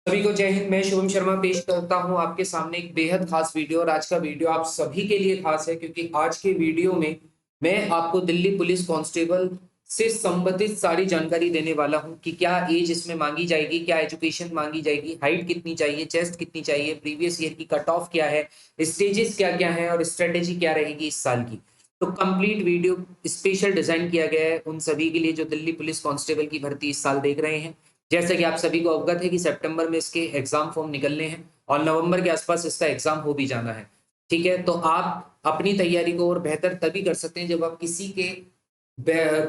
सभी को जय हिंद। मैं शुभम शर्मा पेश करता हूं आपके सामने एक बेहद खास वीडियो। और आज का वीडियो आप सभी के लिए खास है क्योंकि आज के वीडियो में मैं आपको दिल्ली पुलिस कांस्टेबल से संबंधित सारी जानकारी देने वाला हूं कि क्या एज इसमें मांगी जाएगी, क्या एजुकेशन मांगी जाएगी, हाइट कितनी चाहिए, चेस्ट कितनी चाहिए, प्रीवियस ईयर की कट ऑफ क्या है, स्टेजेस क्या क्या है और स्ट्रेटेजी क्या रहेगी इस साल की। तो कंप्लीट वीडियो स्पेशल डिजाइन किया गया है उन सभी के लिए जो दिल्ली पुलिस कांस्टेबल की भर्ती इस साल देख रहे हैं। जैसे कि आप सभी को अवगत है कि सितंबर में इसके एग्जाम फॉर्म निकलने हैं और नवंबर के आसपास इसका एग्जाम हो भी जाना है। ठीक है, तो आप अपनी तैयारी को और बेहतर तभी कर सकते हैं जब आप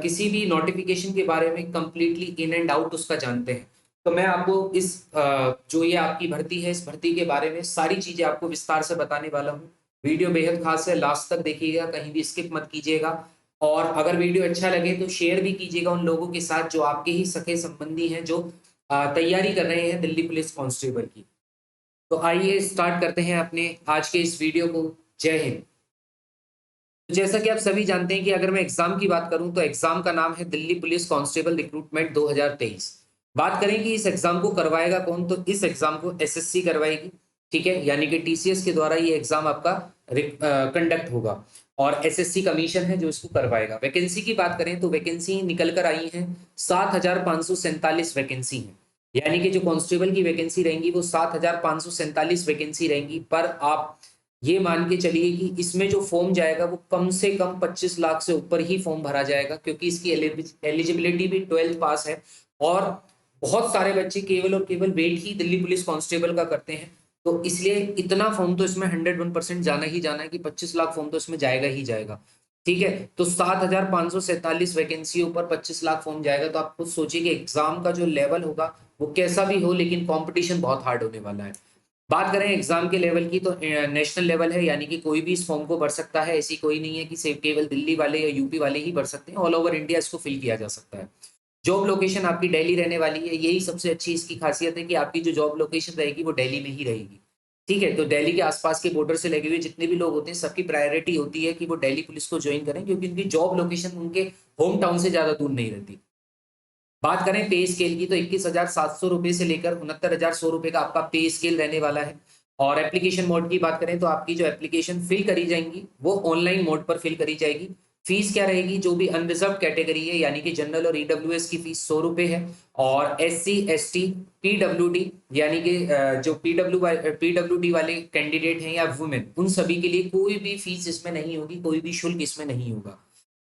किसी भी नोटिफिकेशन के बारे में कंप्लीटली इन एंड आउट उसका जानते हैं। तो मैं आपको जो ये आपकी भर्ती है, इस भर्ती के बारे में सारी चीजें आपको विस्तार से बताने वाला हूँ। वीडियो बेहद खास है, लास्ट तक देखिएगा, कहीं भी स्किप मत कीजिएगा। और अगर वीडियो अच्छा लगे तो शेयर भी कीजिएगा उन लोगों के साथ जो आपके ही सगे संबंधी हैं, जो तैयारी कर रहे हैं दिल्ली पुलिस कांस्टेबल की। तो आइए स्टार्ट करते हैं अपने आज के इस वीडियो को। जय हिंद। तो जैसा कि आप सभी जानते हैं कि अगर मैं एग्जाम की बात करूं तो एग्जाम का नाम है दिल्ली पुलिस कांस्टेबल रिक्रूटमेंट 2023। बात करें कि इस एग्जाम को करवाएगा कौन, तो इस एग्जाम को एसएससी करवाएगी। ठीक है, यानी कि टीसीएस के द्वारा ये एग्जाम आपका कंडक्ट होगा और एसएससी कमीशन है जो इसको करवाएगा। वैकेंसी की बात करें तो वैकेंसी निकल कर आई है 7,547 वैकेंसी है। यानी कि जो कांस्टेबल की वैकेंसी रहेंगी वो 7,547 वैकेंसी रहेंगी। पर आप ये मान के चलिए कि इसमें जो फॉर्म जाएगा वो कम से कम 25 लाख से ऊपर ही फॉर्म भरा जाएगा, क्योंकि इसकी एलिजिबिलिटी भी 12th पास है। और बहुत सारे बच्चे केवल और केवल वेट ही दिल्ली पुलिस कांस्टेबल का करते हैं। तो इसलिए इतना फॉर्म तो इसमें 101% जाना ही जाना है कि 25 लाख फॉर्म तो इसमें जाएगा ही जाएगा। ठीक है, तो 7,547 वैकेंसियों पर 25 लाख फॉर्म जाएगा। तो आप खुद सोचिए कि एग्जाम का जो लेवल होगा वो कैसा भी हो, लेकिन कंपटीशन बहुत हार्ड होने वाला है। बात करें एग्जाम के लेवल की तो नेशनल लेवल है, यानी कि कोई भी इस फॉर्म को भर सकता है। ऐसी कोई नहीं है कि सिर्फ केवल दिल्ली वाले या यूपी वाले ही भर सकते हैं, ऑल ओवर इंडिया इसको फिल किया जा सकता है। जॉब लोकेशन आपकी दिल्ली रहने वाली है, यही सबसे अच्छी इसकी खासियत है कि आपकी जो जॉब लोकेशन रहेगी वो दिल्ली में ही रहेगी। ठीक है, तो दिल्ली के आसपास के बॉर्डर से लगे हुए जितने भी लोग होते हैं सबकी प्रायोरिटी होती है कि वो दिल्ली पुलिस को ज्वाइन करें, क्योंकि उनकी जॉब लोकेशन उनके होम टाउन से ज्यादा दूर नहीं रहती। बात करें पे स्केल की तो 21,700 रुपए से लेकर 69,100 रुपए का आपका पे स्केल रहने वाला है। और एप्लीकेशन मोड की बात करें तो आपकी जो एप्लीकेशन फिल करी जाएंगी वो ऑनलाइन मोड पर फिल करी जाएगी। फीस क्या रहेगी, जो भी अनरिजर्व कैटेगरी है यानी कि जनरल और ईडब्ल्यूएस की फीस 100 रुपए है। और एससी एसटी पीडब्ल्यूडी यानी कि जो पीडब्ल्यूडी वाले कैंडिडेट हैं या वुमेन, उन सभी के लिए कोई भी फीस इसमें नहीं होगी, कोई भी शुल्क इसमें नहीं होगा।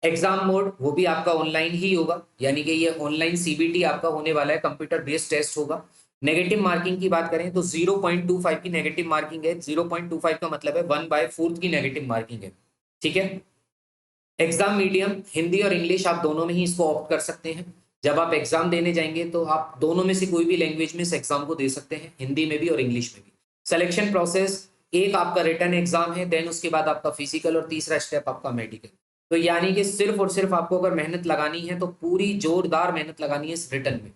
एग्जाम मोड वो भी आपका ऑनलाइन ही होगा, यानी कि ये ऑनलाइन सीबीटी आपका होने वाला है, कंप्यूटर बेस्ड टेस्ट होगा। नेगेटिव मार्किंग की बात करें तो 0.25 की नेगेटिव मार्किंग है। 0.25 का मतलब है 1/4 की नेगेटिव मार्किंग है। ठीक है, एग्जाम मीडियम हिंदी और इंग्लिश आप दोनों में ही इसको ऑप्ट कर सकते हैं। जब आप एग्जाम देने जाएंगे तो आप दोनों में से कोई भी लैंग्वेज में इस एग्जाम को दे सकते हैं, हिंदी में भी और इंग्लिश में भी। सिलेक्शन प्रोसेस, एक आपका रिटन एग्जाम है, देन उसके बाद आपका फिजिकल और तीसरा स्टेप आपका मेडिकल। तो यानी कि सिर्फ और सिर्फ आपको अगर मेहनत लगानी है तो पूरी जोरदार मेहनत लगानी है इस रिटर्न में।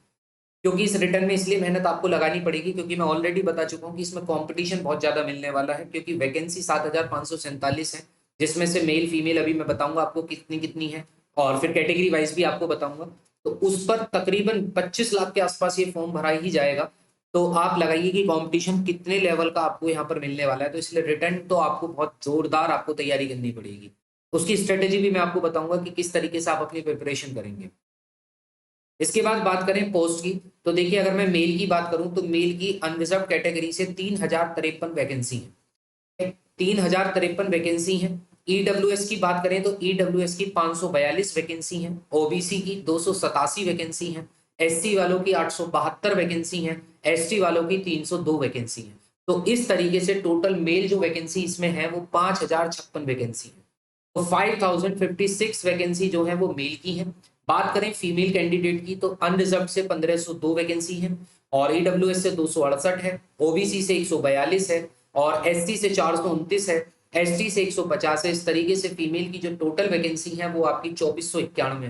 क्योंकि इस रिटर्न में इसलिए मेहनत आपको लगानी पड़ेगी क्योंकि मैं ऑलरेडी बता चुका हूँ कि इसमें कंपटीशन बहुत ज्यादा मिलने वाला है, क्योंकि वैकेंसी 7,547 है, जिसमें से मेल फीमेल अभी मैं बताऊंगा आपको कितनी कितनी है, और फिर कैटेगरी वाइज भी आपको बताऊंगा। तो उस पर तकरीबन 25 लाख के आसपास ये फॉर्म भरा ही जाएगा। तो आप लगाइए कि कंपटीशन कितने लेवल का आपको यहाँ पर मिलने वाला है। तो इसलिए रिटर्न तो आपको बहुत जोरदार आपको तैयारी करनी पड़ेगी। उसकी स्ट्रेटेजी भी मैं आपको बताऊंगा कि किस तरीके से आप अपनी प्रिपरेशन करेंगे। इसके बाद बात करें पोस्ट की, तो देखिए अगर मैं मेल की बात करूं तो मेल की अनरिजर्व कैटेगरी से 3,053 वैकेंसी है। 3,053 वैकेंसी है। ईडब्ल्यूएस की बात करें तो ईडब्ल्यूएस की 542 वैकेंसी है। ओबीसी की 287 वैकेंसी है। एससी वालों की 872 वैकेंसी है। एसटी वालों की 302 वैकेंसी है। तो इस तरीके से टोटल मेल जो वैकेंसी इसमें है वो 5,056 वैकेंसी है। तो 5,056 वैकेंसी जो है वो मेल की है। बात करें फीमेल कैंडिडेट की तो अनरिजर्व से 1,502 वैकेंसी है, और ईडब्ल्यूएस से 268 है, ओबीसी से 142 है, और एससी से 429 है, एसटी से 150 है। इस तरीके से फीमेल की जो टोटल वैकेंसी है वो आपकी 2,491 है।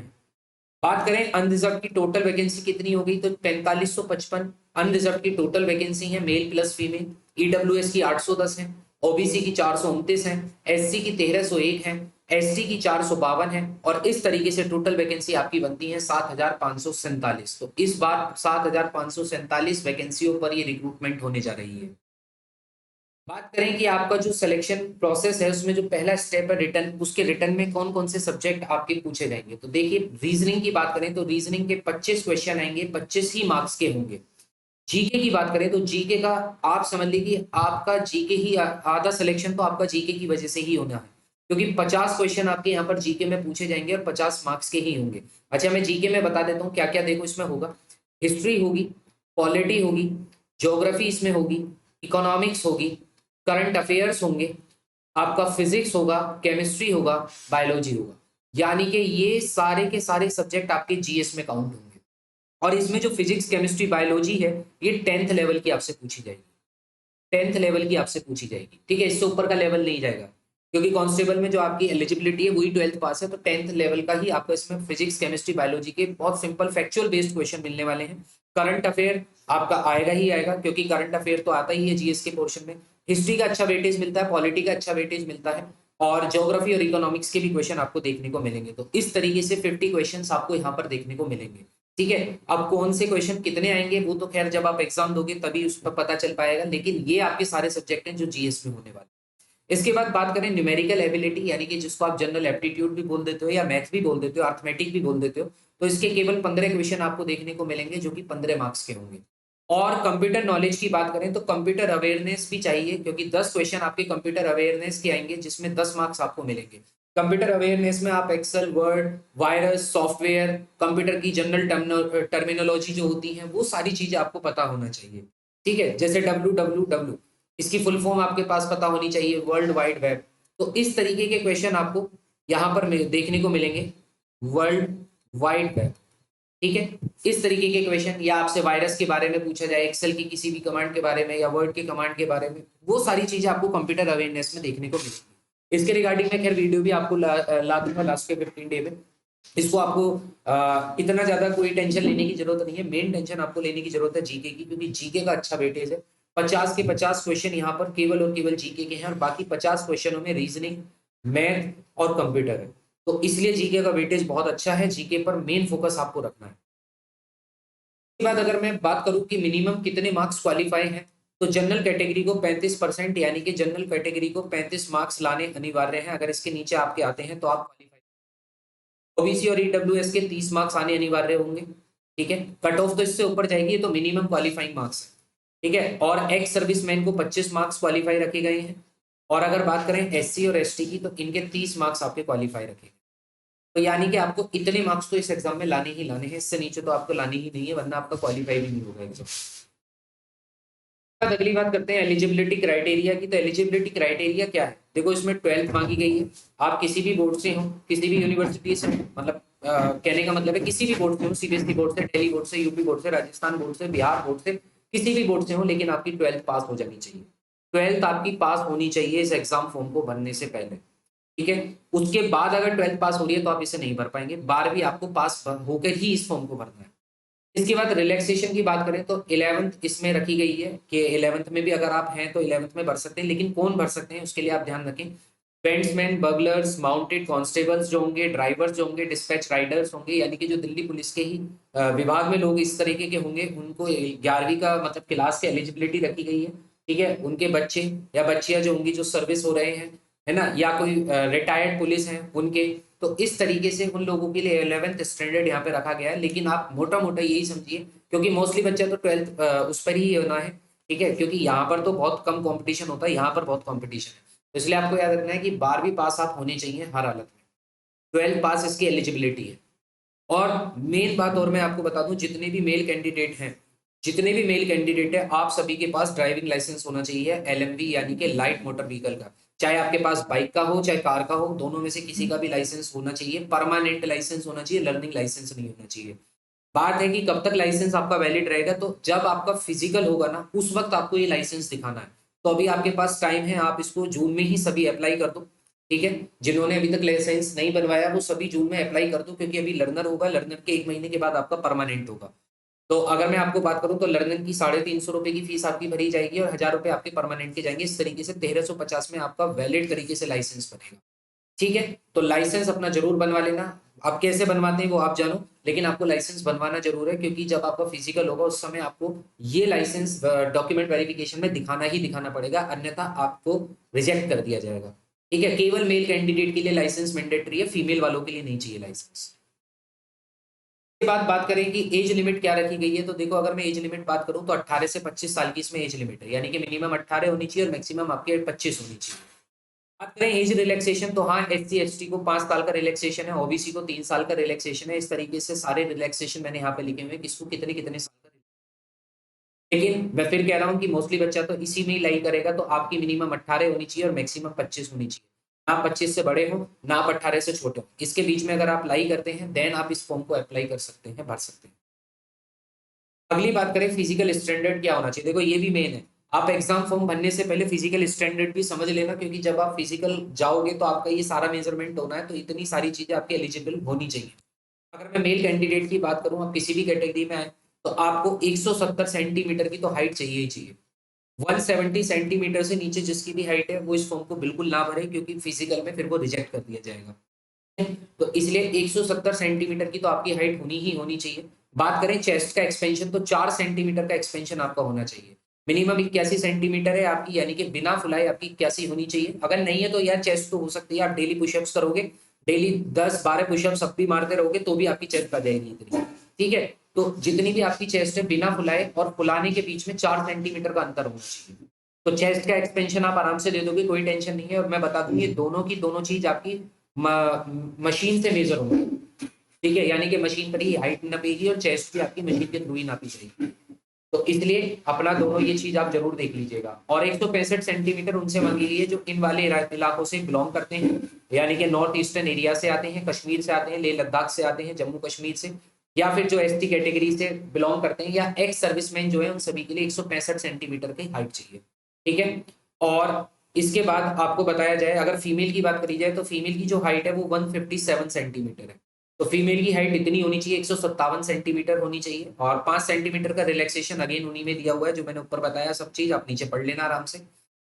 बात करें अनरिजर्व की टोटल वैकेंसी कितनी हो गई तो 4,555 अनरिजर्व की टोटल वैकेंसी है, मेल प्लस फीमेल। ईडब्ल्यूएस की 810 है, ओबीसी की 429 है, एससी की 1,301 है, एसटी की 452 है और इस तरीके से टोटल वैकेंसी आपकी बनती है 7547। तो इस बार 7547 वैकेंसियों पर ये रिक्रूटमेंट होने जा रही है। बात करें कि आपका जो सिलेक्शन प्रोसेस है उसमें जो पहला स्टेप है रिटर्न, उसके रिटर्न में कौन कौन से सब्जेक्ट आपके पूछे जाएंगे। तो देखिए रीजनिंग की बात करें तो रीजनिंग के 25 क्वेश्चन आएंगे, 25 ही मार्क्स के होंगे। जीके की बात करें तो जीके का आप समझ लीजिए आपका जीके ही आधा सिलेक्शन तो आपका जीके की वजह से ही होना है, क्योंकि 50 क्वेश्चन आपके यहाँ पर जीके में पूछे जाएंगे और 50 मार्क्स के ही होंगे। अच्छा, मैं जीके में बता देता हूँ क्या क्या देखो इसमें होगा। हिस्ट्री होगी, पॉलिटी होगी, ज्योग्राफी इसमें होगी, इकोनॉमिक्स होगी, करंट अफेयर्स होंगे, आपका फिजिक्स होगा, केमिस्ट्री होगा, बायोलॉजी होगा। यानी कि ये सारे के सारे सब्जेक्ट आपके जीएस में काउंट होंगे। और इसमें जो फिजिक्स केमिस्ट्री बायोलॉजी है ये 10th लेवल की आपसे पूछी जाएगी, 10th लेवल की आपसे पूछी जाएगी, ठीक है। इससे ऊपर का लेवल नहीं जाएगा, क्योंकि कांस्टेबल में जो आपकी एलिजिबिलिटी है वही 12th पास है। तो 10th लेवल का ही आपको इसमें फिजिक्स केमिस्ट्री बायोलॉजी के बहुत सिंपल फैक्चुअल बेस्ड क्वेश्चन मिलने वाले हैं। करंट अफेयर आपका आएगा ही आएगा, क्योंकि करंट अफेयर तो आता ही है जीएस के पोर्शन में। हिस्ट्री का अच्छा वेटेज मिलता है, पॉलिटी का अच्छा वेटेज मिलता है, और ज्योग्राफी और इकोनॉमिक्स के भी क्वेश्चन आपको देखने को मिलेंगे। तो इस तरीके से 50 क्वेश्चन आपको यहाँ पर देखने को मिलेंगे, ठीक है। अब कौन से क्वेश्चन कितने आएंगे वो तो खैर जब आप एग्जाम दोगे तभी उस पर पता चल पाएगा, लेकिन ये आपके सारे सब्जेक्ट हैं जो जीएस में होने वाले। इसके बाद बात करें न्यूमेरिकल एबिलिटी, यानी कि जिसको आप जनरल एप्टीट्यूड भी बोल देते हो या मैथ भी बोल देते हो, अर्थमेटिक भी बोल देते हो। तो इसके केवल 15 क्वेश्चन आपको देखने को मिलेंगे जो कि 15 मार्क्स के होंगे। और कंप्यूटर नॉलेज की बात करें तो कंप्यूटर अवेयरनेस भी चाहिए, क्योंकि 10 क्वेश्चन आपके कंप्यूटर अवेयरनेस के आएंगे जिसमें 10 मार्क्स आपको मिलेंगे। कंप्यूटर अवेयरनेस में आप excel, word, virus, software, computer की जनरल टर्मिनोलॉजी जो होती है वो सारी चीजें आपको पता होना चाहिए, ठीक है। जैसे WWW इसकी फुल फॉर्म आपके पास पता होनी चाहिए, वर्ल्ड वाइड वेब। तो इस तरीके के क्वेश्चन आपको यहाँ पर देखने को मिलेंगे, वर्ल्ड वाइड वेब, ठीक है। इस तरीके के क्वेश्चन, या आपसे वायरस के बारे में पूछा जाए, एक्सेल की किसी भी कमांड के बारे में या वर्ड के कमांड के बारे में, वो सारी चीजें आपको कंप्यूटर अवेयरनेस में देखने को मिलेगी। इसके रिगार्डिंग में खैर वीडियो भी आपको ला दूंगा लास्ट के 15 डे में। इसको आपको इतना ज्यादा कोई टेंशन लेने की जरूरत नहीं है। मेन टेंशन आपको लेने की जरूरत है जीके की, क्योंकि जीके का अच्छा वेटेज है। 50 के 50 क्वेश्चन यहाँ पर केवल और केवल जीके के हैं, और बाकी 50 क्वेश्चनों में रीजनिंग, मैथ और कंप्यूटर है। तो इसलिए जीके का वेटेज बहुत अच्छा है, जीके पर मेन फोकस आपको रखना है। बाद अगर मैं बात करूं कि मिनिमम कितने मार्क्स क्वालिफाई हैं, तो जनरल कैटेगरी को 35%, यानी कि जनरल कैटेगरी को 35 मार्क्स लाने अनिवार्य हैं। अगर इसके नीचे आपके आते हैं तो आप क्वालिफाई। ओबीसी और ईडब्ल्यूएस के 30 मार्क्स आने अनिवार्य होंगे, ठीक है। कट ऑफ तो इससे ऊपर जाएगी, तो मिनिमम क्वालिफाइंग मार्क्स है, ठीक है। और एक्स सर्विसमैन को 25 मार्क्स क्वालिफाई रखे गए हैं। और अगर बात करें एससी और एसटी की, तो इनके 30 मार्क्स आपके क्वालिफाई रखे गए। तो यानी कि आपको इतने मार्क्स तो इस एग्जाम में लाने ही लाने हैं, इससे नीचे तो आपको लाने ही नहीं है, वरना आपका क्वालिफाई भी नहीं होगा एग्जाम। अगली बात करते हैं एलिजिबिलिटी क्राइटेरिया की। तो एलिजिबिलिटी क्राइटेरिया क्या है, देखो इसमें 12th मांगी गई है। आप किसी भी बोर्ड से हो, किसी भी यूनिवर्सिटी से हो, मतलब कहने का मतलब है किसी भी बोर्ड से हो, सीबीएसई बोर्ड से, दिल्ली बोर्ड से, यूपी बोर्ड से, राजस्थान बोर्ड से, बिहार बोर्ड से, किसी भी बोर्ड से हो, लेकिन आपकी 12th पास हो जानी चाहिए। 12th आपकी पास होनी चाहिए इस एग्जाम फॉर्म को भरने से पहले, ठीक है। उसके बाद अगर 12th पास हो रही है तो आप इसे नहीं भर पाएंगे, 12वीं आपको पास होकर ही इस फॉर्म को भरना है। इसके बाद रिलैक्सेशन की बात करें तो 11th इसमें रखी गई है कि 11th में भी अगर आप हैं तो 11th में भर सकते हैं, लेकिन कौन भर सकते हैं उसके लिए आप ध्यान रखें। पेंट्समैन, बगलर्स, माउंटेड कांस्टेबल्स जो होंगे, ड्राइवर्स जो होंगे, डिस्पैच राइडर्स होंगे, यानी कि जो दिल्ली पुलिस के ही विभाग में लोग इस तरीके के होंगे, उनको 11वीं का मतलब क्लास की एलिजिबिलिटी रखी गई है, ठीक है। उनके बच्चे या बच्चियां जो होंगी जो सर्विस हो रहे हैं, है ना, या कोई रिटायर्ड पुलिस हैं उनके, तो इस तरीके से उन लोगों के लिए 11th स्टैंडर्ड यहाँ पे रखा गया है। लेकिन आप मोटा मोटा यही समझिए, क्योंकि मोस्टली बच्चा तो 12th उस पर ही होना है, ठीक है, क्योंकि यहाँ पर तो बहुत कम कंपटीशन होता है, यहाँ पर बहुत कंपटीशन है। तो इसलिए आपको याद रखना है कि 12वीं पास आप होने चाहिए हर हालत में, 12th पास इसकी एलिजिबिलिटी है। और मेन बात और मैं आपको बता दूं, जितने भी मेल कैंडिडेट हैं, जितने भी मेल कैंडिडेट है, आप सभी के पास ड्राइविंग लाइसेंस होना चाहिए, एलएमवी यानी कि लाइट मोटर व्हीकल का। चाहे आपके पास बाइक का हो चाहे कार का हो, दोनों में से किसी का भी लाइसेंस होना चाहिए। परमानेंट लाइसेंस होना चाहिए, लर्निंग लाइसेंस नहीं होना चाहिए। बात है कि कब तक लाइसेंस आपका वैलिड रहेगा, तो जब आपका फिजिकल होगा ना उस वक्त आपको ये लाइसेंस दिखाना है। तो अभी आपके पास टाइम है, आप इसको जून में ही सभी अप्लाई कर दो, ठीक है। जिन्होंने अभी तक लाइसेंस नहीं बनवाया वो सभी जून में अप्लाई कर दो, क्योंकि अभी लर्नर होगा, लर्नर के 1 महीने के बाद आपका परमानेंट होगा। तो अगर मैं आपको बात करूं तो लर्नर की 350 रुपए की फीस आपकी भरी जाएगी और 1000 रुपए आपके परमानेंट के जाएंगे। इस तरीके से 1350 में आपका वैलिड तरीके से लाइसेंस बनेगा। ठीक है, तो लाइसेंस अपना जरूर बनवा लेना। आप कैसे बनवाते हैं वो आप जानो, लेकिन आपको लाइसेंस बनवाना जरूर है, क्योंकि जब आपका फिजिकल होगा उस समय आपको ये लाइसेंस डॉक्यूमेंट वेरिफिकेशन में दिखाना ही दिखाना पड़ेगा, अन्यथा आपको रिजेक्ट कर दिया जाएगा। ठीक है, केवल मेल कैंडिडेट के लिए लाइसेंस मैंडेटरी है, फीमेल वालों के लिए नहीं चाहिए लाइसेंस। के बाद बात करें कि एज लिमिट क्या रखी गई है, तो देखो अगर मैं एज लिमिट बात करूं तो 18 से 25 साल की इसमें एज लिमिट है, यानी कि मिनिमम 18 होनी चाहिए और मैक्सिमम आपके 25 होनी चाहिए। बात करें एज रिलैक्सेशन, तो हाँ, एससी एसटी को 5 साल का रिलैक्सेशन है, ओबीसी को 3 साल का रिलैक्सेशन है। इस तरीके से सारे रिलैक्सेशन मैंने यहाँ पे लिखे हुए हैं, किसको कितने कितने साल का। लेकिन मैं फिर कह रहा हूँ कि मोस्टली बच्चा तो इसी में ही लाई करेगा, तो आपकी मिनिमम 18 होनी चाहिए और मैक्सिमम 25 होनी चाहिए। ना आप 25 से बड़े हो, ना आप 18 से छोटे हो, इसके बीच में अगर आप लाई करते हैं देन आप इस फॉर्म को अप्लाई कर सकते हैं, भर सकते हैं। अगली बात करें फिजिकल स्टैंडर्ड क्या होना चाहिए, देखो ये भी मेन है। आप एग्जाम फॉर्म भरने से पहले फिजिकल स्टैंडर्ड भी समझ लेना, क्योंकि जब आप फिजिकल जाओगे तो आपका ये सारा मेजरमेंट होना है, तो इतनी सारी चीजें आपकी एलिजिबल होनी चाहिए। अगर मैं मेल कैंडिडेट की बात करूं, आप किसी भी कैटेगरी में आए, तो आपको 170 सेंटीमीटर की तो हाइट चाहिए ही चाहिए। 170 सेंटीमीटर से नीचे जिसकी भी हाइट है वो इस फॉर्म को बिल्कुल ना भरे, क्योंकि फिजिकल में फिर वो रिजेक्ट कर दिया जाएगा। तो इसलिए 170 सेंटीमीटर की तो आपकी हाइट होनी ही होनी चाहिए। बात करें चेस्ट का एक्सपेंशन, तो 4 सेंटीमीटर का एक्सपेंशन आपका होना चाहिए। मिनिमम 81 सेंटीमीटर है आपकी, यानी कि बिना फुलाए आपकी 81 होनी चाहिए। अगर नहीं है तो यार चेस्ट तो हो सकती है, आप डेली पुशअप्स करोगे, डेली 10-12 पुशअप्स सब भी मारते रहोगे तो भी आपकी चेस्ट आ जाएगी इतनी। ठीक है, तो जितनी भी आपकी चेस्ट है बिना फुलाए और फुलाने के बीच में 4 सेंटीमीटर का अंतर होना चाहिए। तो चेस्ट का एक्सपेंशन आप आराम से दे दोगे, कोई टेंशन नहीं है। और मैं बता दूं ये दोनों की दोनों चीज आपकी मशीन से मेजर होंगे। ठीक है, यानी कि मशीन पर ही हाइट नापेगी और चेस्ट भी आपकी मशीन के थ्रू ही नापी जाएगी। तो इसलिए अपना दोनों ये चीज आप जरूर देख लीजिएगा। और 165 सेंटीमीटर उनसे मांगी गई है जो इन वाले इलाकों से बिलोंग करते हैं, यानी कि नॉर्थ ईस्टर्न एरिया से आते हैं, कश्मीर से आते हैं, लेह लद्दाख से आते हैं, जम्मू कश्मीर से, या फिर जो एसटी कैटेगरी से बिलोंग करते हैं या एक्स सर्विसमैन जो है, उन सभी के लिए 165 सेंटीमीटर की हाइट चाहिए। ठीक है, और इसके बाद आपको बताया जाए, अगर फीमेल की बात करी जाए तो फीमेल की जो हाइट है वो 157 सेंटीमीटर है। तो फीमेल की हाइट इतनी होनी चाहिए, 157 सेंटीमीटर होनी चाहिए। और 5 सेंटीमीटर का रिलैक्सेशन अगेन उन्हीं में दिया हुआ है जो मैंने ऊपर बताया, सब चीज आप नीचे पढ़ लेना आराम से।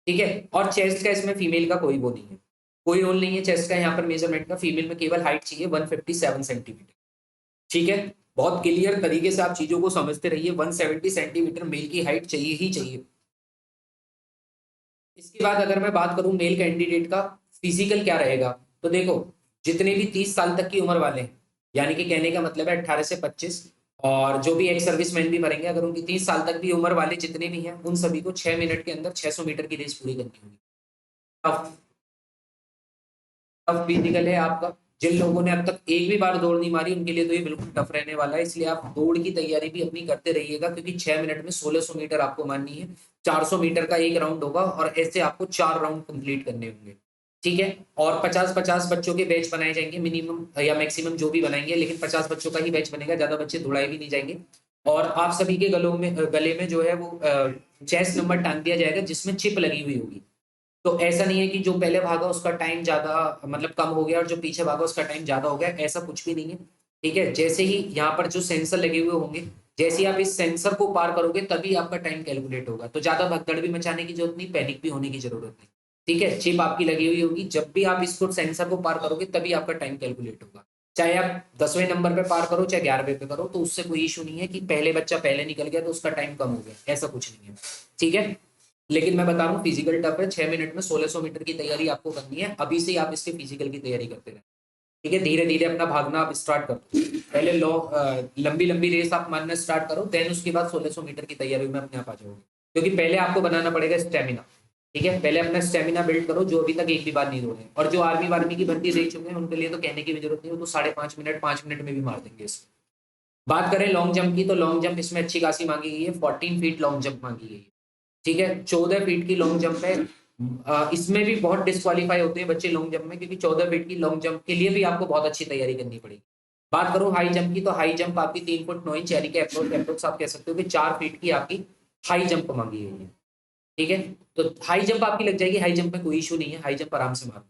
ठीक है, और चेस्ट का इसमें फीमेल का कोई वो नहीं है, कोई रोल नहीं है चेस्ट का यहाँ पर मेजरमेंट का। फीमेल में केवल हाइट चाहिए 157 सेंटीमीटर। ठीक है, बहुत क्लियर तरीके से आप चीजों को समझते रहिए, 170 सेंटीमीटर मेल की हाइट चाहिए ही चाहिए। इसके बाद अगर मैं बात करूं मेल कैंडिडेट का फिजिकल क्या रहेगा, तो देखो जितने भी 30 साल तक की उम्र वाले हैं, यानी कि कहने का मतलब है 18 से 25, और जो भी एक्स सर्विसमैन भी मरेंगे, अगर उनकी 30 साल तक की उम्र वाले जितने भी हैं उन सभी को 6 मिनट के अंदर 600 मीटर की रेस पूरी करनी होगी। टफ टफ फिजिकल है आपका। जिन लोगों ने अब तक एक भी बार दौड़ नहीं मारी उनके लिए तो ये बिल्कुल टफ रहने वाला है, इसलिए आप दौड़ की तैयारी भी अपनी करते रहिएगा, क्योंकि 6 मिनट में 1600 मीटर आपको माननी है। 400 मीटर का एक राउंड होगा और ऐसे आपको 4 राउंड कंप्लीट करने होंगे। ठीक है, और 50-50 बच्चों के बैच बनाए जाएंगे, मिनिमम या मैक्सिमम जो भी बनाएंगे, लेकिन 50 बच्चों का ही बैच बनेगा, ज्यादा बच्चे दौड़ाए भी नहीं जाएंगे। और आप सभी के गले में जो है वो चेस्ट नंबर टांग दिया जाएगा जिसमें चिप लगी हुई होगी। तो ऐसा नहीं है कि जो पहले भागा उसका टाइम ज्यादा मतलब कम हो गया और जो पीछे भागा उसका टाइम ज्यादा हो गया, ऐसा कुछ भी नहीं है। ठीक है, जैसे ही यहाँ पर जो सेंसर लगे हुए होंगे, जैसे ही आप इस सेंसर को पार करोगे तभी आपका टाइम कैलकुलेट होगा। तो ज्यादा भगदड़ भी मचाने की जरूरत नहीं, पैनिक भी होने की जरूरत नहीं। ठीक है, चिप आपकी लगी हुई होगी, जब भी आप इसको सेंसर को पार करोगे तभी आपका टाइम कैलकुलेट होगा। चाहे आप 10वें नंबर पे पार करो चाहे 11वें पे करो, तो उससे कोई इशू नहीं है कि पहले बच्चा पहले निकल गया तो उसका टाइम कम हो गया, ऐसा कुछ नहीं है। ठीक है, लेकिन मैं बता रहा हूँ फिजिकल टफ है, 6 मिनट में 1600 मीटर की तैयारी आपको करनी है, अभी से ही आप इसके फिजिकल की तैयारी करते रहे। ठीक है, धीरे धीरे अपना भागना आप स्टार्ट करो, पहले लंबी लंबी रेस आप मारना स्टार्ट करो, देन उसके बाद 1600 मीटर की तैयारी में अपने आप आ जाओगे, क्योंकि पहले आपको बनाना पड़ेगा स्टेमिना। ठीक है, पहले अपना स्टेमिना बिल्ड करो, जो अभी तक एक भी बार नहीं दौड़े। और जो आर्मी वार्मी की भर्ती दे चुके हैं उनके लिए तो कहने की भी जरूरत नहीं, वो तो 5.5 मिनट 5 मिनट में भी मार देंगे इसको। बात करें लॉन्ग जंप की, तो लॉन्ग जंप इसमें अच्छी खासी मांगी गई है, 14 फीट लॉन्ग जंप मांगी गई है। ठीक है, 14 फीट की लॉन्ग जंप है। इसमें भी बहुत डिस्क्वालीफाई होते हैं बच्चे लॉन्ग जंप में, क्योंकि 14 फीट की लॉन्ग जंप के लिए भी आपको बहुत अच्छी तैयारी करनी पड़ेगी। बात करूं हाई जंप की, तो हाई जंप आपकी 3 फुट 9 इंच, यानी कि अप्रोक्स आप कह सकते हो कि 4 फीट की आपकी हाई जंप मांगी गई है। ठीक है, तो हाई जंप आपकी लग जाएगी, हाई जंप में कोई इशू नहीं है, हाई जंप आराम से मारो।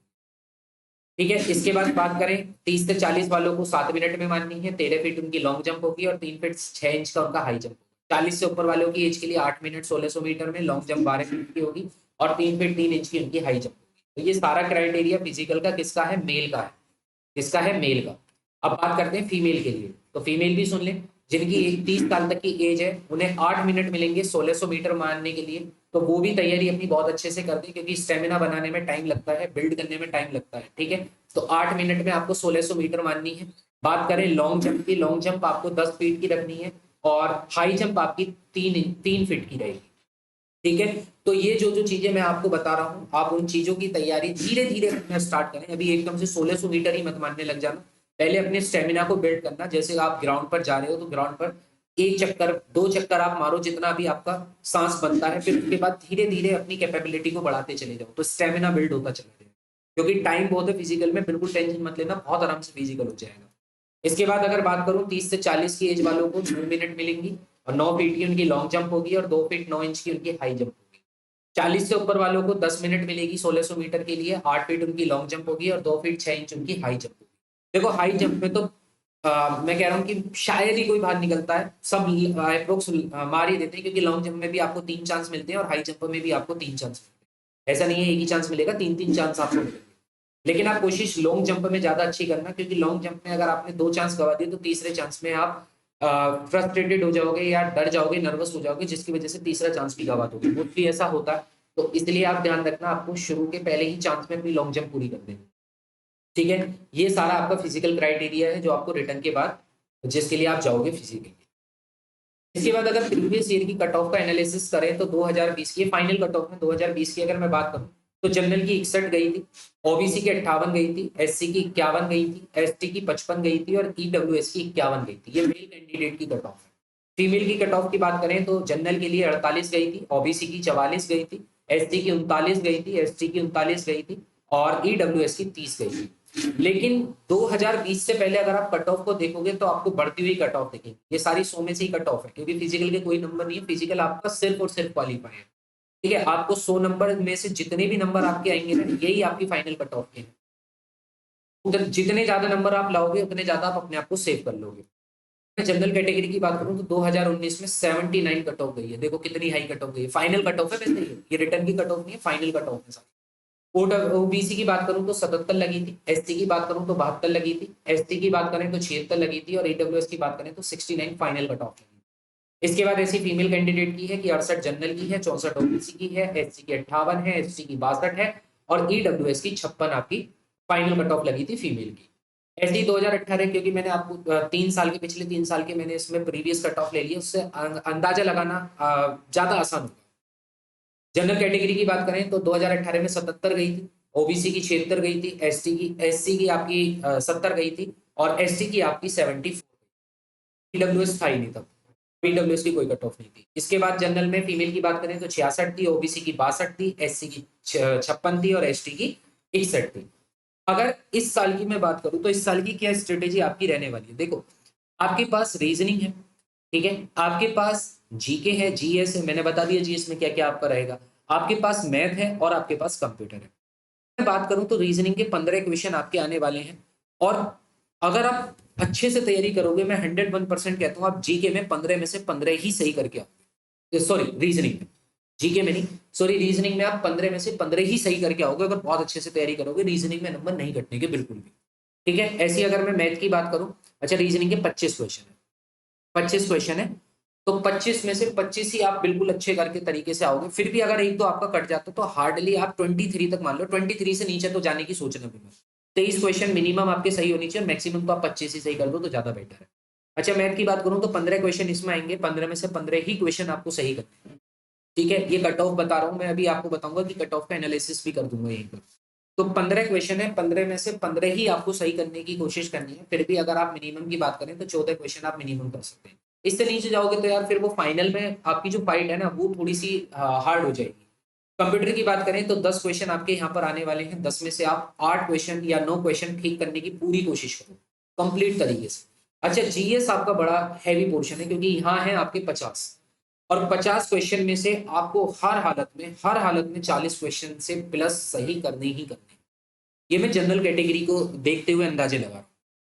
ठीक है, इसके बाद बात करें 30 से 40 वालों को 7 मिनट में मारनी है, 13 फीट उनकी लॉन्ग जंप होगी और 3 फीट 6 इंच का उनका हाई जंप होगा। 40 से ऊपर वालों की एज के लिए 8 मिनट 1600 मीटर में लॉन्ग जंप 12 फीट की होगी और 3 फीट 3 इंच की उनकी हाई जंप। तो ये सारा क्राइटेरिया फिजिकल का किसका है, मेल का है, किसका है, मेल का। अब बात करते हैं फीमेल के लिए, तो फीमेल भी सुन लें। जिनकी 30 साल तक की एज है उन्हें 8 मिनट मिलेंगे 1600 मीटर मारने के लिए, तो वो भी तैयारी अपनी बहुत अच्छे से कर दें, क्योंकि स्टेमिना बनाने में टाइम लगता है, बिल्ड करने में टाइम लगता है, ठीक है। तो 8 मिनट में आपको 1600 मीटर मारनी है। बात करें लॉन्ग जंप की, लॉन्ग जंप आपको 10 फीट की रखनी है, और हाई जंप आपकी 3 फीट की रहेगी, ठीक है। तो ये जो जो चीजें मैं आपको बता रहा हूँ, आप उन चीजों की तैयारी धीरे धीरे करना स्टार्ट करें। अभी एकदम से 1600 मीटर ही मत मारने लग जाना, पहले अपने स्टेमिना को बिल्ड करना। जैसे आप ग्राउंड पर जा रहे हो तो ग्राउंड पर 1 चक्कर 2 चक्कर आप मारो, जितना भी आपका सांस बनता है, फिर उसके बाद धीरे धीरे अपनी कैपेबिलिटी को बढ़ाते चले जाओ, तो स्टेमिना बिल्ड होता चला जाएगा। क्योंकि टाइम बहुत है फिजिकल में, बिल्कुल टेंशन मत लेना, बहुत आराम से फिजिकल हो जाएगा। इसके बाद अगर बात करूं 30 से 40 की एज वालों को 9 मिनट मिलेंगी, और 9 फीट की उनकी लॉन्ग जंप होगी, और 2 फीट 9 इंच की उनकी हाई जंप होगी। 40 से ऊपर वालों को 10 मिनट मिलेगी 1600 मीटर के लिए, 8 फीट उनकी लॉन्ग जंप होगी, और 2 फीट 6 इंच उनकी हाई जंप होगी। देखो हाई जंप में तो मैं कह रहा हूँ कि शायद ही कोई बाहर निकलता है, सब अप्रोक्स मार ही देते हैं, क्योंकि लॉन्ग जंप में भी आपको 3 चांस मिलते हैं, और हाई जंप में भी आपको 3 चांस मिलते हैं। ऐसा नहीं है एक ही चांस मिलेगा, 3-3 चांस आपको मिलेंगे। लेकिन आप कोशिश लॉन्ग जंप में ज्यादा अच्छी करना, क्योंकि लॉन्ग जंप में अगर आपने 2 चांस गवा दिए तो तीसरे चांस में आप फ्रस्ट्रेटेड हो जाओगे, या डर जाओगे, नर्वस हो जाओगे, जिसकी वजह से तीसरा चांस भी गवा दोगे। मोस्टली ऐसा होता है, तो इसलिए आप ध्यान रखना, आपको शुरू के पहले ही चांस में अपनी लॉन्ग जंप पूरी कर देनी, ठीक है। ये सारा आपका फिजिकल क्राइटेरिया है जो आपको रिटर्न के बाद, जिसके लिए आप जाओगे फिजिकल। इसके बाद अगर प्रीवियस ईयर की कट ऑफ का एनालिसिस करें तो 2020 की फाइनल कट ऑफ में 2020 की अगर मैं बात करूं तो जनरल की 61 गई थी, ओबीसी की 58 गई थी, एससी की 51 गई थी, एसटी की 55 गई थी, और ईडब्ल्यूएस की 51 गई थी। ये मेल कैंडिडेट की कट ऑफ है। फीमेल की कट ऑफ की बात करें तो जनरल के लिए 48 गई थी, ओबीसी की 44 गई थी, एसटी की 39 गई थी, एसटी की 39 गई थी, और ईडब्ल्यूएस की 30 गई थी। लेकिन 2020 से पहले अगर आप कट ऑफ को देखोगे तो आपको बढ़ती हुई कट ऑफ दिखेगी। ये सारी 100 में से ही कट ऑफ है, क्योंकि फिजिकल के कोई नंबर नहीं है, फिजिकल आपका सिर्फ और सिर्फ क्वालिफाई है, ठीक है। आपको 100 नंबर में से जितने भी नंबर आपके आएंगे ना, यही आपकी फाइनल कट ऑफ के हैं। जितने ज्यादा नंबर आप लाओगे उतने ज्यादा आप अपने आप को सेव कर लोगे। मैं जनरल कैटेगरी की बात करूं तो 2019 में 79 कट ऑफ गई है। देखो कितनी हाई कट ऑफ गई है, फाइनल कट ऑफ है वैसे, ये रिटर्न की कट ऑफ नहीं है, फाइनल कट ऑफ है। ओबीसी की बात करूं तो 77 लगी थी, एससी की बात करूं तो 72 लगी थी, एसटी की बात करें तो 76 लगी थी, और ईडब्ल्यूएस की बात करें तो 69 फाइनल कट ऑफ लगी। इसके बाद ऐसी फीमेल कैंडिडेट की है कि 68 जनरल की है, 64 ओबीसी की है, एससी की 58 है, एसटी की 62 है, और ईडब्ल्यूएस की 56 आपकी फाइनल कट ऑफ लगी थी फीमेल की। ऐसे ही 2018, क्योंकि मैंने आपको 3 साल के, पिछले 3 साल के मैंने इसमें प्रीवियस कट ऑफ ले लिया, उससे अंदाजा लगाना ज्यादा आसान होगा। जनरल कैटेगरी की बात करें तो 2018 में 77 गई थी, ओबीसी की 76 गई थी, एससी की आपकी 70 गई थी, और एसटी की आपकी 74। ईडब्ल्यूएस था ही नहीं तब, ईडब्ल्यूएस की कोई कट ऑफ नहीं थी। इसके बाद जनरल में फीमेल की बात करें तो 66 थी, ओबीसी की 62 थी, एससी की 56 थी, और एसटी की 61 थी। अगर इस साल की मैं बात करूं तो इस साल की क्या स्ट्रेटेजी आपकी रहने वाली है, देखो आपके पास रीजनिंग है, ठीक है, आपके पास जीके है, जीएस है, मैंने बता दिया जीएस में क्या क्या आपका रहेगा, आपके पास मैथ है, और आपके पास कंप्यूटर है। मैं बात करूं तो रीजनिंग के 15 क्वेश्चन आपके आने वाले हैं, और अगर आप अच्छे से तैयारी करोगे, मैं 101% कहता हूं आप जीके में 15 में से 15 ही सही करके आओगे। सॉरी रीजनिंग में, जीके में नहीं, सॉरी रीजनिंग में आप 15 में से 15 ही सही करके आओगे, अगर बहुत अच्छे से तैयारी करोगे। रीजनिंग में नंबर नहीं घटने के बिल्कुल भी, ठीक है। ऐसी अगर मैं मैथ की बात करूं, अच्छा रीजनिंग के 25 क्वेश्चन है, 25 क्वेश्चन है, तो 25 में से 25 ही आप बिल्कुल अच्छे करके तरीके से आओगे। फिर भी अगर एक दो आपका कट जाता तो हार्डली आप 23 तक मान लो, 23 से नीचे तो जाने की सोचना भी मत। 23 क्वेश्चन मिनिमम आपके सही होनी चाहिए, मैक्सिमम तो आप 25 ही सही कर दो तो ज्यादा बेटर है। अच्छा मैथ की बात करूं तो 15 क्वेश्चन इसमें आएंगे, 15 में से 15 ही क्वेश्चन आपको सही करने हैं, ठीक है। ये कट ऑफ बता रहा हूं मैं, अभी आपको बताऊंगा कि कट ऑफ का एनालिसिस भी कर दूंगा यहीं पर। तो 15 क्वेश्चन है, 15 में से 15 ही आपको सही करने की कोशिश करनी है। फिर भी अगर आप मिनिमम की बात करें तो 14 क्वेश्चन आप मिनिमम कर सकते हैं। इससे नीचे जाओगे तो यार फिर वो फाइनल में आपकी जो फाइट है ना वो थोड़ी सी हार्ड हो जाएगी। कंप्यूटर की बात करें तो 10 क्वेश्चन आपके यहाँ पर आने वाले हैं, 10 में से आप 8 क्वेश्चन या 9 क्वेश्चन ठीक करने की पूरी कोशिश करो कंप्लीट तरीके से। अच्छा जीएस आपका बड़ा हैवी पोर्शन है, क्योंकि यहाँ है आपके 50, और 50 क्वेश्चन में से आपको हर हालत में 40 क्वेश्चन से प्लस सही करने ही करने। ये मैं जनरल कैटेगरी को देखते हुए अंदाजे लगा रहा हूँ,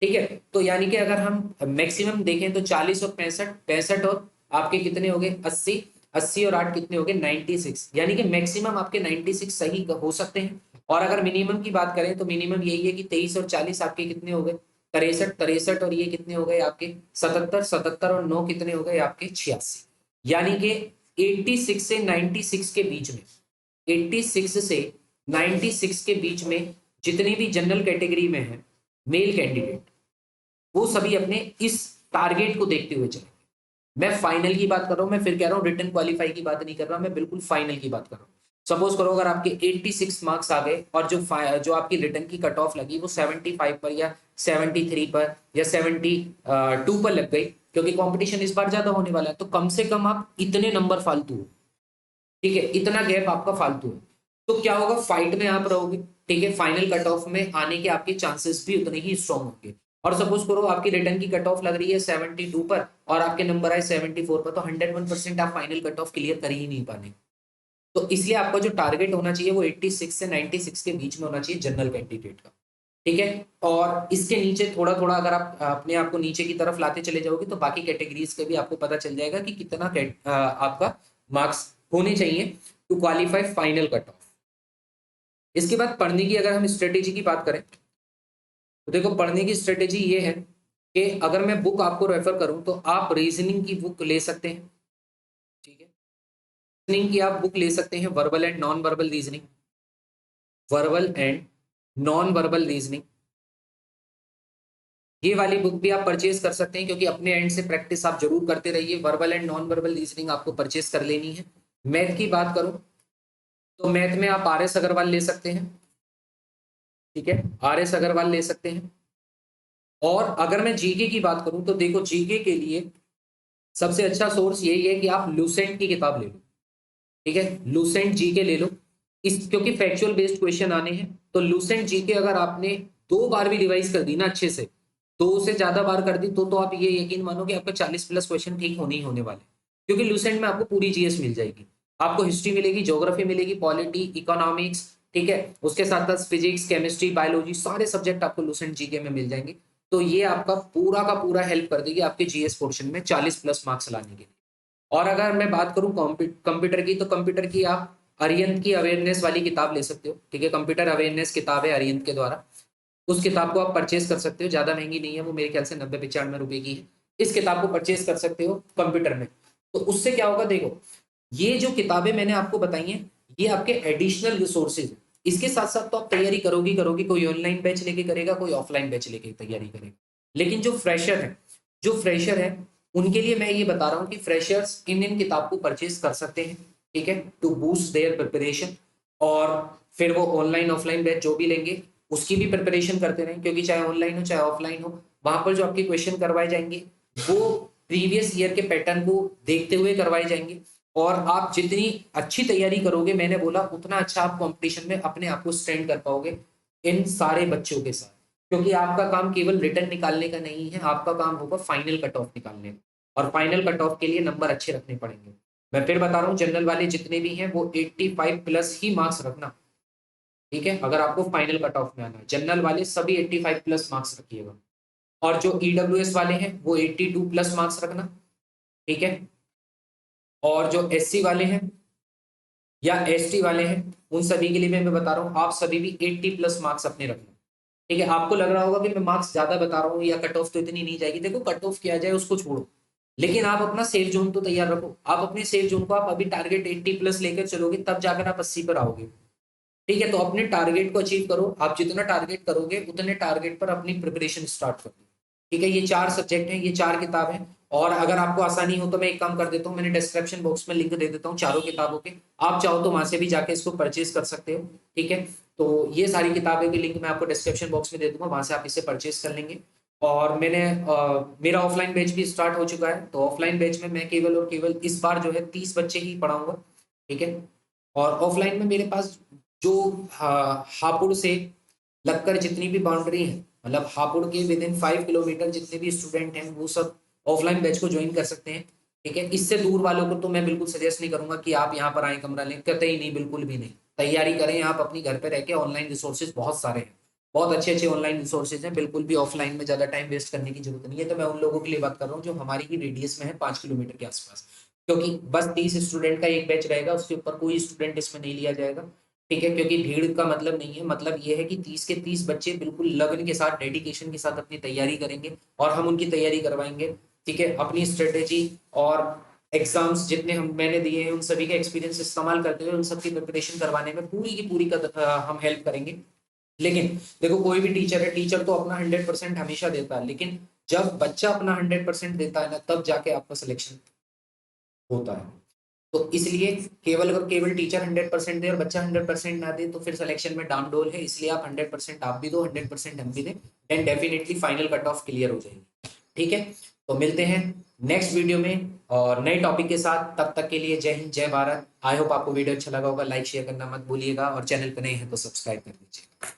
ठीक है। तो यानी कि अगर हम मैक्सिमम देखें तो 40 और 65, 65 और आपके कितने हो गए 80, 80 और 8 कितने हो गए 96, यानी कि मैक्सिमम आपके 96 सही हो सकते हैं। और अगर मिनिमम की बात करें तो मिनिमम यही है कि 23 और 40 आपके कितने हो गए 63, 63 और ये कितने हो गए आपके 77, 77 और 9 कितने हो गए आपके 86। यानी कि 86 से 96 के बीच में, 86 से 96 के बीच में जितने भी जनरल कैटेगरी में है मेल कैंडिडेट, वो सभी अपने इस टारगेट को देखते हुए चले। मैं फाइनल की बात कर रहा हूं, मैं फिर कह रहा हूं रिटर्न क्वालिफाई की बात नहीं कर रहा, मैं बिल्कुल फाइनल की बात कर रहा हूं। सपोज करो अगर आपके 86 मार्क्स आ गए और जो आपकी रिटर्न की कट ऑफ लगी वो 75 पर या 73 पर या 72 पर लग गई, क्योंकि कंपटीशन इस बार ज्यादा होने वाला है, तो कम से कम आप इतने नंबर फालतू हो, ठीक है, इतना गैप आपका फालतू है, तो क्या होगा, फाइट में आप रहोगे, ठीक है, फाइनल कट ऑफ में आने के आपके चांसेस भी उतने ही स्ट्रॉन्ग होंगे। और सपोज करो आपकी रिटर्न की कट ऑफ लग रही है 72 पर और आपके नंबर आए 74 पर, तो 101% आप फाइनल कट ऑफ क्लियर कर ही नहीं पाने। तो इसलिए आपका जो टारगेट होना चाहिए वो 86 से 96 के बीच में होना चाहिए जनरल कैंडिडेट का, ठीक है। और इसके नीचे थोड़ा थोड़ा अगर आप अपने आप को नीचे की तरफ लाते चले जाओगे तो बाकी कैटेगरीज के भी आपको पता चल जाएगा कि कितना आपका मार्क्स होने चाहिए to qualify final cut off. इसके बाद पढ़ने की अगर हम स्ट्रेटेजी की बात करें तो देखो, पढ़ने की स्ट्रेटेजी ये है कि अगर मैं बुक आपको रेफर करूं तो आप रीजनिंग की बुक ले सकते हैं, ठीक है, रीजनिंग की आप बुक ले सकते हैं, verbal and non verbal reasoning, verbal and non verbal reasoning, ये वाली बुक भी आप परचेज कर सकते हैं, क्योंकि अपने एंड से प्रैक्टिस आप जरूर करते रहिए। Verbal and non verbal reasoning आपको परचेज कर लेनी है। मैथ की बात करूं तो मैथ में आप RS अग्रवाल ले सकते हैं, ठीक है, RS अग्रवाल ले सकते हैं। और अगर मैं जीके की बात करूं तो देखो, जीके के लिए सबसे अच्छा सोर्स यही है कि आप लूसेंट की किताब ले लो, ठीक है, लूसेंट जीके ले लो, इस क्योंकि फैक्चुअल बेस्ड क्वेश्चन आने हैं, तो लूसेंट जीके अगर आपने 2 बार भी रिवाइज कर दी ना अच्छे से, 2 से ज्यादा बार कर दी, तो आप ये यकीन मानो कि आपका 40+ क्वेश्चन ठीक होने ही होने वाले, क्योंकि लूसेंट में आपको पूरी जीएस मिल जाएगी, आपको हिस्ट्री मिलेगी, ज्योग्राफी मिलेगी, पॉलिटी, इकोनॉमिक्स, ठीक है, उसके साथ साथ फिजिक्स, केमिस्ट्री, बायोलॉजी, सारे सब्जेक्ट आपको लूसेंट जीके में मिल जाएंगे। तो ये आपका पूरा का पूरा हेल्प कर देगी आपके जीएस पोर्शन में 40+ मार्क्स लाने के लिए। और अगर मैं बात करूं कंप्यूटर की, तो कंप्यूटर की आप अरिहंत की अवेयरनेस वाली किताब ले सकते हो, ठीक है, कंप्यूटर अवेयरनेस किताब है अरिहंत के द्वारा, उस किताब को आप परचेज कर सकते हो, ज्यादा महंगी नहीं है वो, मेरे ख्याल से 90-95 रुपए की है। इस किताब को परचेज कर सकते हो कंप्यूटर में। तो उससे क्या होगा, देखो ये जो किताबें मैंने आपको बताई हैं ये आपके एडिशनल रिसोर्सेज है। इसके साथ साथ तो आप तैयारी करोगे करोगे, कोई ऑनलाइन बैच लेके करेगा, कोई ऑफलाइन बैच लेके तैयारी करेगा। लेकिन जो फ्रेशर है उनके लिए मैं ये बता रहा हूँ कि फ्रेशर्स इन किताब को परचेज कर सकते हैं, ठीक है, टू बूस्ट देयर प्रिपरेशन। और फिर वो ऑनलाइन ऑफलाइन बैच जो भी लेंगे उसकी भी प्रिपरेशन करते रहें, क्योंकि चाहे ऑनलाइन हो चाहे ऑफलाइन हो, वहां पर जो आपके क्वेश्चन करवाए जाएंगे वो प्रीवियस ईयर के पैटर्न को देखते हुए करवाए जाएंगे। और आप जितनी अच्छी तैयारी करोगे, मैंने बोला उतना अच्छा आप कंपटीशन में अपने आप को स्टैंड कर पाओगे इन सारे बच्चों के साथ, क्योंकि आपका काम केवल रिटर्न निकालने का नहीं है, आपका काम होगा फाइनल कट ऑफ निकालने का, और फाइनल कट ऑफ के लिए नंबर अच्छे रखने पड़ेंगे। मैं फिर बता रहा हूँ, जनरल वाले जितने भी हैं वो 85+ ही मार्क्स रखना, ठीक है, अगर आपको फाइनल कट ऑफ में आना है जनरल वाले सभी 85+ मार्क्स रखिएगा। और जो ईडब्ल्यूएस वाले हैं वो 82+ मार्क्स रखना, ठीक है। और जो SC वाले हैं या ST वाले हैं उन सभी के लिए मैं बता रहा हूँ, आप सभी भी 80+ मार्क्स अपने रखना, ठीक है। आपको लग रहा होगा कि मैं मार्क्स ज्यादा बता रहा हूँ या कट ऑफ तो इतनी नहीं जाएगी, देखो कट ऑफ किया जाए उसको छोड़ो, लेकिन आप अपना सेफ जोन तो तैयार रखो। आप अपने सेफ जोन को आप अभी टारगेट 80+ लेकर चलोगे तब जाकर आप 80 पर आओगे, ठीक है। तो अपने टारगेट को अचीव करो, आप जितना टारगेट करोगे उतने टारगेट पर अपनी प्रिपरेशन स्टार्ट करो, ठीक है। ये 4 सब्जेक्ट हैं, ये 4 किताब हैं। और अगर आपको आसानी हो तो मैं एक काम कर देता हूँ, मैंने डिस्क्रिप्शन बॉक्स में लिंक दे देता हूँ चारों किताबों के, आप चाहो तो वहां से भी जाके इसको परचेज कर सकते हो, ठीक है। तो ये सारी किताबें की लिंक मैं आपको डिस्क्रिप्शन बॉक्स में दे दूंगा, वहां से आप इसे परचेज कर लेंगे। और मेरा ऑफलाइन बैच भी स्टार्ट हो चुका है, तो ऑफलाइन बैच में मैं केवल और केवल इस बार जो है 30 बच्चे ही पढ़ाऊंगा, ठीक है। और ऑफलाइन में मेरे पास जो हापुड़ से लगकर जितनी भी बाउंड्री है, मतलब हापुड़ के विद इन 5 किलोमीटर जितने भी स्टूडेंट हैं वो सब ऑफलाइन बैच को ज्वाइन कर सकते हैं, ठीक है। इससे दूर वालों को तो मैं बिल्कुल सजेस्ट नहीं करूंगा कि आप यहाँ पर आए कमरा लें, कतई नहीं, बिल्कुल भी नहीं। तैयारी करें आप अपनी घर पे रह के, ऑनलाइन रिसोर्सेज बहुत सारे हैं, बहुत अच्छे अच्छे ऑनलाइन रिसोर्सेज हैं, बिल्कुल भी ऑफलाइन में ज्यादा टाइम वेस्ट करने की जरूरत नहीं है। तो मैं उन लोगों के लिए बात कर रहा हूँ जो हमारी ही रेडियस में है 5 किलोमीटर के आसपास, क्योंकि बस 30 स्टूडेंट का एक बैच रहेगा, उसके ऊपर कोई स्टूडेंट इसमें नहीं लिया जाएगा। ठीक है, क्योंकि भीड़ का मतलब नहीं है, मतलब ये है कि 30 के 30 बच्चे बिल्कुल लगन के साथ, डेडिकेशन के साथ अपनी तैयारी करेंगे और हम उनकी तैयारी करवाएंगे। ठीक है, अपनी स्ट्रेटेजी और एग्जाम्स जितने हम मैंने दिए हैं उन सभी का एक्सपीरियंस इस्तेमाल करते हुए उन सबकी प्रिपरेशन करवाने में पूरी की पूरी हम हेल्प करेंगे। लेकिन देखो, कोई भी टीचर है, टीचर तो अपना 100% हमेशा देता है, लेकिन जब बच्चा अपना 100% देता है ना, तब जाके आपका सिलेक्शन होता है। तो इसलिए केवल अगर केवल टीचर 100% दे और बच्चा 100% ना दे तो फिर सिलेक्शन में डाम डोल है। इसलिए आप 100% आप भी दो, 100% हम भी दें, and definitely final cut of clear हो जाएगी। ठीक है, तो मिलते हैं नेक्स्ट वीडियो में और नए टॉपिक के साथ। तब तक के लिए जय हिंद, जय भारत। आई होप आपको वीडियो अच्छा लगा होगा। लाइक शेयर करना मत भूलिएगा और चैनल पर नए हैं तो सब्सक्राइब कर लीजिएगा।